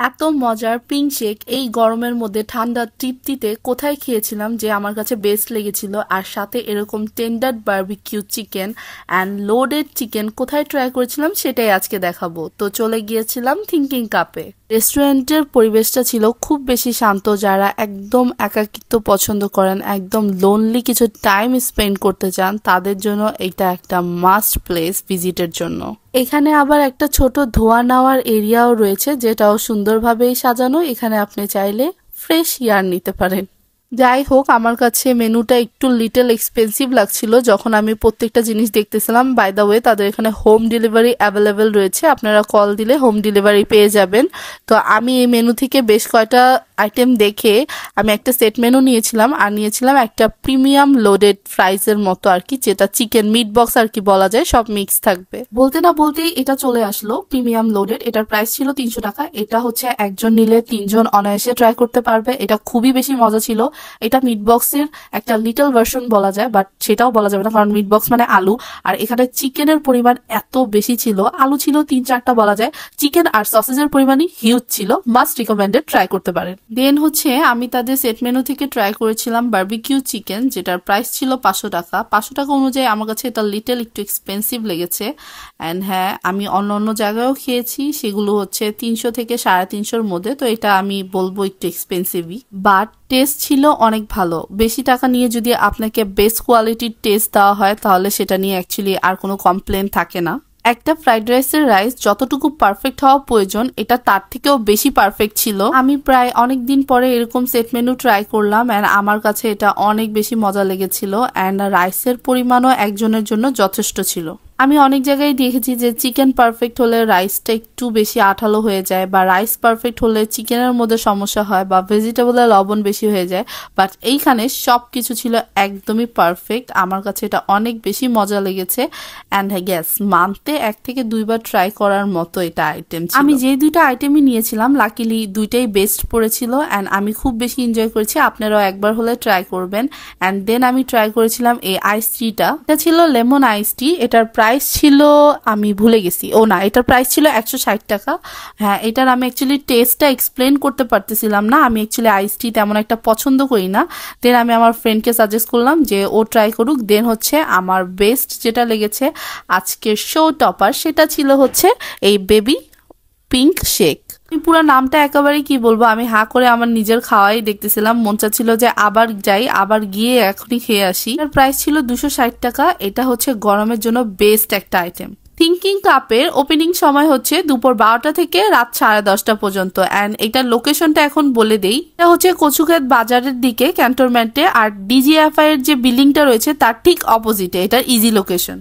এত মজার pink shake এই গরমের মধ্যে ঠান্ডা তৃপ্তিতে কোথায় খেয়েছিলাম যে আমার কাছে বেস্ট লেগেছিল, আর সাথে এরকম tender barbecue chicken and loaded chicken কোথায় ট্রাই করেছিলাম সেটাই আজকে দেখাবো। তো চলে গিয়েছিলাম থিঙ্কিং কাপে। রেস্টুরেন্টের পরিবেশটা ছিল খুব বেশি শান্ত। যারা একদম একাকিত্ব পছন্দ করেন, একদম লোনলি কিছু টাইম স্পেন্ড করতে চান, তাদের জন্য এটা একটা মাস্ট প্লেস ভিজিটের জন্য। এখানে আবার একটা ছোট ধোয়া নেওয়ার এরিয়াও রয়েছে, যেটাও সুন্দরভাবেই সাজানো। এখানে আপনি চাইলে ফ্রেশ এয়ার নিতে পারেন। যাই হোক, আমার কাছে মেনুটা একটু লিটল এক্সপেন্সিভ লাগছিল যখন আমি প্রত্যেকটা জিনিস দেখতেছিলাম। বাই দ্য ওয়ে, তাদের এখানে হোম ডেলিভারি অ্যাভেলেবেল রয়েছে, আপনারা কল দিলে হোম ডেলিভারি পেয়ে যাবেন। তো আমি এই মেনু থেকে বেশ কয়টা আইটেম দেখে আমি একটা সেট মেনু নিয়েছিলাম, আর নিয়েছিলাম একটা প্রিমিয়াম লোডেড ফ্রাইজের মতো আর কি, যেটা চিকেন মিট বক্স আর কি বলা যায়, সব মিক্স থাকবে। বলতে না বলতেই এটা চলে আসলো, প্রিমিয়াম লোডেড। এটার প্রাইস ছিল 300 টাকা। এটা হচ্ছে একজন নিলে 3 জন অনায়াসে ট্রাই করতে পারবে। এটা খুবই বেশি মজা ছিল। এটা মিট বক্সের একটা লিটল ভার্সন বলা যায়, বাট সেটাও বলা যাবে না, কারণ মিট বক্স মানে আলু, আর এখানে চিকেনের পরিমাণ এত বেশি ছিল। আলু ছিল 3-4টা বলা যায়, চিকেন আর সসেজের পরিমাণই হিউজ ছিল। মাস্ট রিকমেন্ডেড, ট্রাই করতে পারেন। দেন হচ্ছে আমি তাদের সেট মেনু থেকে ট্রাই করেছিলাম বারবিকিউ চিকেন, যেটার প্রাইস ছিল 500 টাকা। 500 টাকা অনুযায়ী আমার কাছে এটা লিটল একটু এক্সপেন্সিভ লেগেছে। অ্যান্ড হ্যাঁ, আমি অন্য অন্য জায়গায়ও খেয়েছি, সেগুলো হচ্ছে 300 থেকে 350-র মধ্যে। তো এটা আমি বলবো একটু এক্সপেন্সিভই, বাট টেস্ট ছিল অনেক ভালো। বেশি টাকা নিয়ে যদি আপনাকে বেস্ট কোয়ালিটির টেস্ট দেওয়া হয়, তাহলে সেটা নিয়ে অ্যাকচুয়ালি আর কোনো কমপ্লেন থাকে না। একটা ফ্রাইড রাইসের রাইস যতটুকু পারফেক্ট হওয়া প্রয়োজন, এটা তার থেকেও বেশি পারফেক্ট ছিল। আমি প্রায় অনেক দিন পরে এরকম সেট মেনু ট্রাই করলাম, অ্যান্ড আমার কাছে এটা অনেক বেশি মজা লেগেছিল। অ্যান্ড রাইসের পরিমাণও একজনের জন্য যথেষ্ট ছিল। আমি অনেক জায়গায় দেখেছি যে চিকেন পারফেক্ট হলে রাইসটা একটু বেশি আঠালো হয়ে যায়, বা রাইস পারফেক্ট হলে চিকেনের মধ্যে সমস্যা হয়, বা ভেজিটেবলের লবণ বেশি হয়ে যায়। বাট এইখানে সবকিছু ছিল একদমই পারফেক্ট। আমার কাছে এটা অনেক বেশি মজা লেগেছে। অ্যান্ড গ্যাস মান্থে 1 থেকে 2 বার ট্রাই করার মতো এটা আইটেম ছিল। আমি যে 2টা আইটেমই নিয়েছিলাম, লাকিলি 2টাই বেস্ট পড়েছিল, অ্যান্ড আমি খুব বেশি এনজয় করেছি। আপনারাও একবার হলে ট্রাই করবেন। অ্যান্ড দেন আমি ট্রাই করেছিলাম এই আইস টিটা। এটা ছিল লেমন আইস টি। এটার প্রাইস ছিল, আমি ভুলে গেছি, ও না, এটার প্রাইস ছিল 160 টাকা। হ্যাঁ, এটার আমি অ্যাকচুয়ালি টেস্টটা এক্সপ্লেন করতে পারতেছিলাম না। আমি অ্যাকচুয়ালি আইস টি তেমন একটা পছন্দ করি না। দেন আমি আমার ফ্রেন্ডকে সাজেস্ট করলাম যে ও ট্রাই করুক। দেন হচ্ছে আমার বেস্ট যেটা লেগেছে, আজকের শো টপার, সেটা ছিল হচ্ছে এই বেবি পিঙ্ক শেক। আমি পুরো নামটা একেবারে কি বলবো, আমি হা করে আমার নিজের খাওয়াই দেখতেছিলাম। মন চাচ্ছিল যে আবার যাই, আবার গিয়ে এখনই খেয়ে আসি। এর প্রাইস ছিল 260 টাকা। এটা হচ্ছে গরমের জন্য বেস্ট একটা আইটেম। থিঙ্কিং কাপের ওপেনিং সময় হচ্ছে দুপুর 12টা থেকে রাত 10:30 পর্যন্ত। অ্যান্ড এটার লোকেশনটা এখন বলে দেই। এটা হচ্ছে কচুক্ষেত বাজারের দিকে, ক্যান্টনমেন্টে। আর ডিজিএফআই এর যে বিল্ডিংটা রয়েছে তার ঠিক অপোজিটে, এটার ইজি লোকেশন।